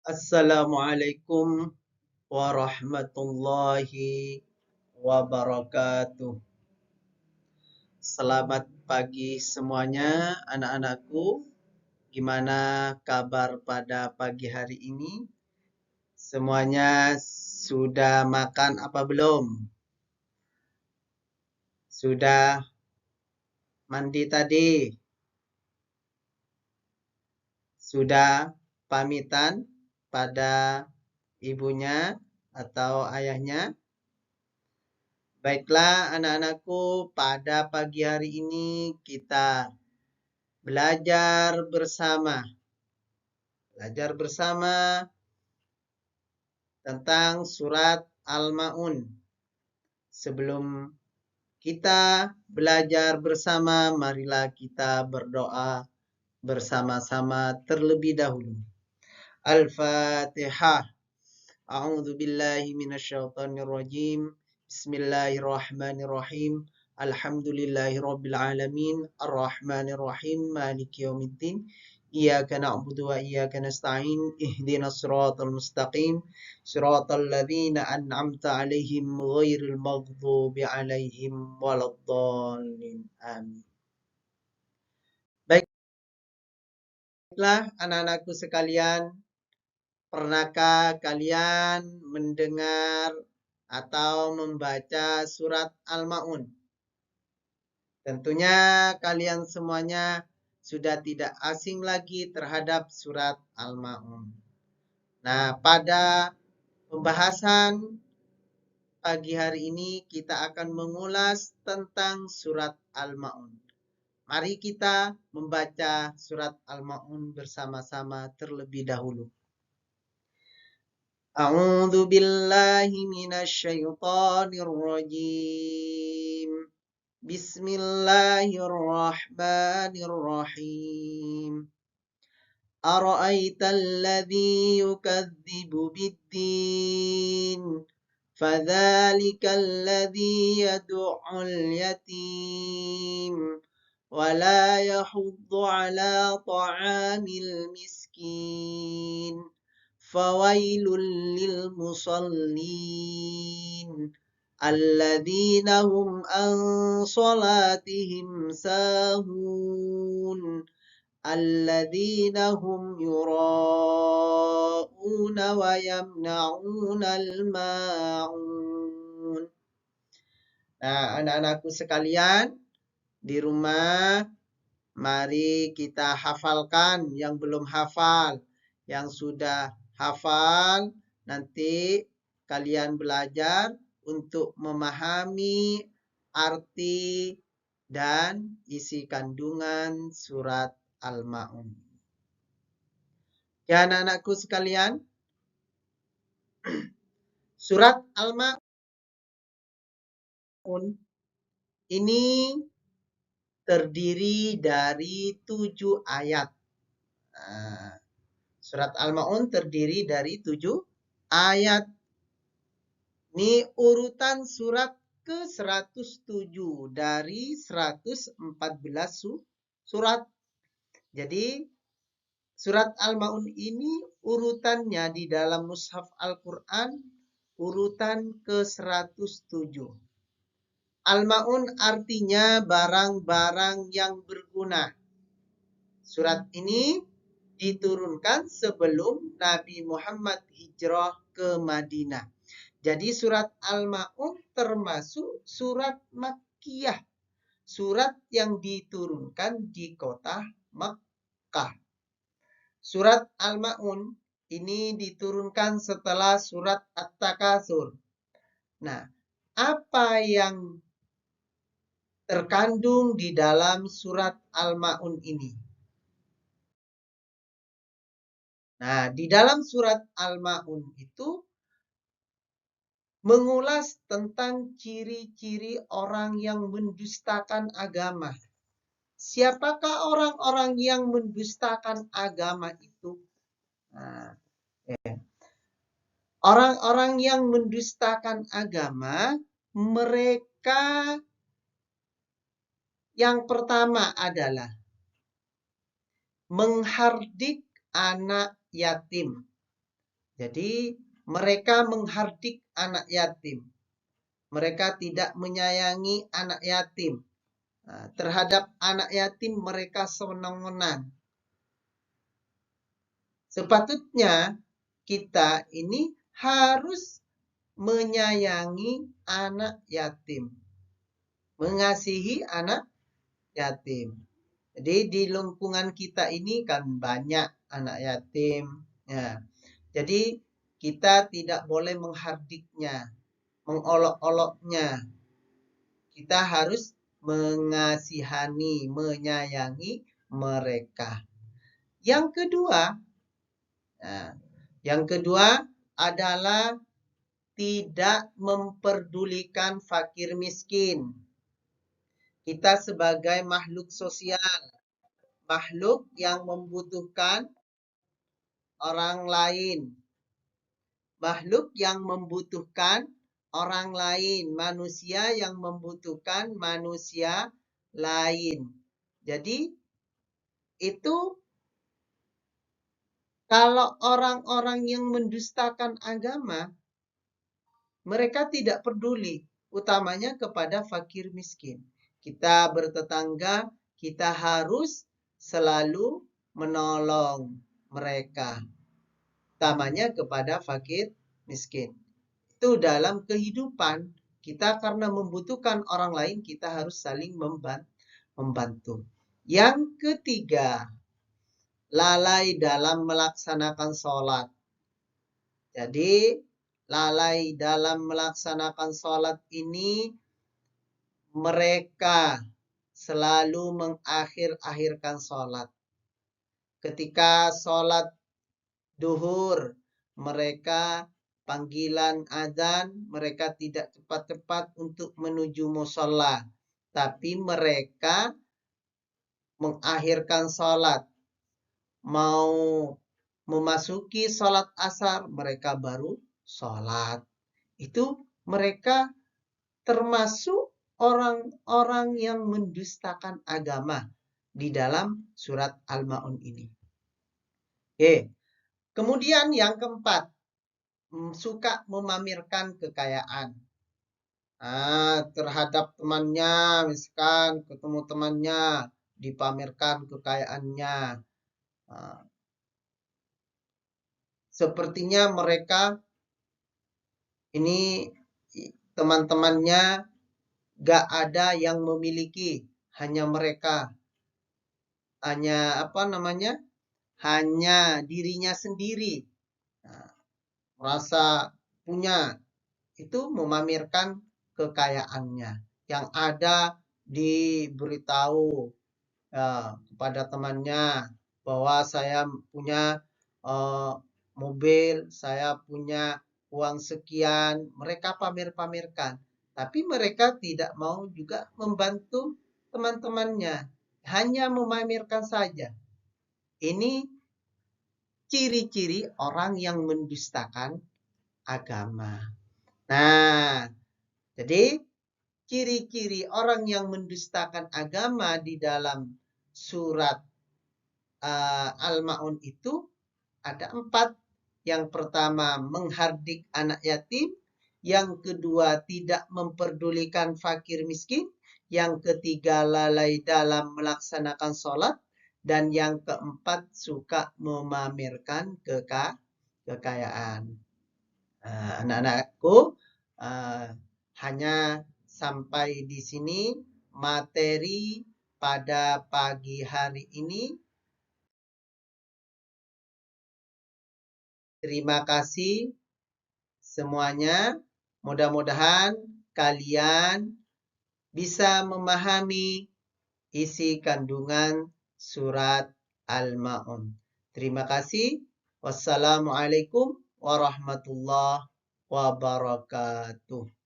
Assalamualaikum warahmatullahi wabarakatuh. Selamat pagi semuanya, anak-anakku. Gimana kabar pada pagi hari ini? Semuanya sudah makan apa belum? Sudah mandi tadi? Sudah pamitan pada ibunya atau ayahnya? Baiklah anak-anakku, pada pagi hari ini kita belajar bersama. Belajar bersama tentang surat Al-Ma'un. Sebelum kita belajar bersama, marilah kita berdoa bersama-sama terlebih dahulu. Al-Fatihah. A'udzu billahi minasyaitonir rajim. Bismillahirrahmanirrahim. Alhamdulillahirabbil alamin. Arrahmanir rahim. Maliki yaumiddin. Iyyaka na'budu wa iyyaka nasta'in. Ihdinas siratal mustaqim. Siratal ladzina an'amta 'alaihim ghairil maghdubi 'alaihim waladdallin. Amin. Baiklah anak-anakku sekalian, pernahkah kalian mendengar atau membaca surat Al-Ma'un? Tentunya kalian semuanya sudah tidak asing lagi terhadap surat Al-Ma'un. Nah, pada pembahasan pagi hari ini kita akan mengulas tentang surat Al-Ma'un. Mari kita membaca surat Al-Ma'un bersama-sama terlebih dahulu. A'udzu billahi minasyaitonir rajim. Bismillahirrahmanirrahim. Ara'aital ladzi yukadzibu biddin. Fadzalikal ladzi yad'ul yatim. ولا يحض على طعام المسكين فويل للمصلين الذين هم عن صلاتهم ساهون الذين هم يراءون ويمنعون الماعون. Nah, anak-anakku sekalian, di rumah, mari kita hafalkan yang belum hafal. Yang sudah hafal, nanti kalian belajar untuk memahami arti dan isi kandungan surat Al-Ma'un. Ya anak-anakku sekalian, surat Al-Ma'un ini terdiri dari 7 ayat. Nah, surat Al-Ma'un terdiri dari 7 ayat. Ini urutan surat ke-107 dari 114 surat. Jadi surat Al-Ma'un ini urutannya di dalam mushaf Al-Quran urutan ke-107. Al-Ma'un artinya barang-barang yang berguna. Surat ini diturunkan sebelum Nabi Muhammad hijrah ke Madinah. Jadi surat Al-Ma'un termasuk surat Makkiyah. Surat yang diturunkan di kota Makkah. Surat Al-Ma'un ini diturunkan setelah surat At-Takatsur. Nah, apa yang terkandung di dalam surat Al-Ma'un ini? Nah, di dalam surat Al-Ma'un itu mengulas tentang ciri-ciri orang yang mendustakan agama. Siapakah orang-orang yang mendustakan agama itu? Nah, orang-orang yang mendustakan agama, mereka yang pertama adalah menghardik anak yatim. Jadi mereka menghardik anak yatim. Mereka tidak menyayangi anak yatim. Nah, terhadap anak yatim mereka sewenang-wenang. Sepatutnya kita ini harus menyayangi anak yatim. Mengasihi anak yatim. Jadi di lingkungan kita ini kan banyak anak yatim. Ya. Jadi kita tidak boleh menghardiknya, mengolok-oloknya. Kita harus mengasihani, menyayangi mereka. Yang kedua adalah tidak memperdulikan fakir miskin. Kita sebagai makhluk sosial, makhluk yang membutuhkan orang lain. Makhluk yang membutuhkan orang lain. Manusia yang membutuhkan manusia lain. Jadi, itu kalau orang-orang yang mendustakan agama, mereka tidak peduli, utamanya kepada fakir miskin. Kita bertetangga, kita harus selalu menolong mereka, utamanya kepada fakir miskin. Itu dalam kehidupan kita, karena membutuhkan orang lain, kita harus saling membantu. Yang ketiga, lalai dalam melaksanakan sholat. Jadi, lalai dalam melaksanakan sholat ini, mereka selalu mengakhir-akhirkan sholat. Ketika sholat duhur, mereka panggilan azan, mereka tidak cepat-cepat untuk menuju musholla, tapi mereka mengakhirkan sholat. Mau memasuki sholat asar, mereka baru sholat. Itu mereka termasuk orang-orang yang mendustakan agama di dalam surat Al-Ma'un ini. Oke. Kemudian yang keempat, suka memamerkan kekayaan. Terhadap temannya, misalkan ketemu temannya, dipamerkan kekayaannya. Sepertinya mereka ini teman-temannya gak ada yang memiliki, hanya mereka, hanya dirinya sendiri. Merasa punya, itu memamerkan kekayaannya. Yang ada diberitahu kepada temannya bahwa saya punya mobil, saya punya uang sekian. Mereka pamer-pamerkan. Tapi mereka tidak mau juga membantu teman-temannya. Hanya memamerkan saja. Ini ciri-ciri orang yang mendustakan agama. Nah, jadi ciri-ciri orang yang mendustakan agama di dalam surat Al-Ma'un itu ada 4. Yang pertama, menghardik anak yatim. Yang kedua, tidak memperdulikan fakir miskin. Yang ketiga, lalai dalam melaksanakan sholat. Dan yang keempat, suka memamerkan kekayaan. Anak-anakku, hanya sampai di sini materi pada pagi hari ini. Terima kasih semuanya. Mudah-mudahan kalian bisa memahami isi kandungan surat Al-Ma'un. Terima kasih. Wassalamualaikum warahmatullahi wabarakatuh.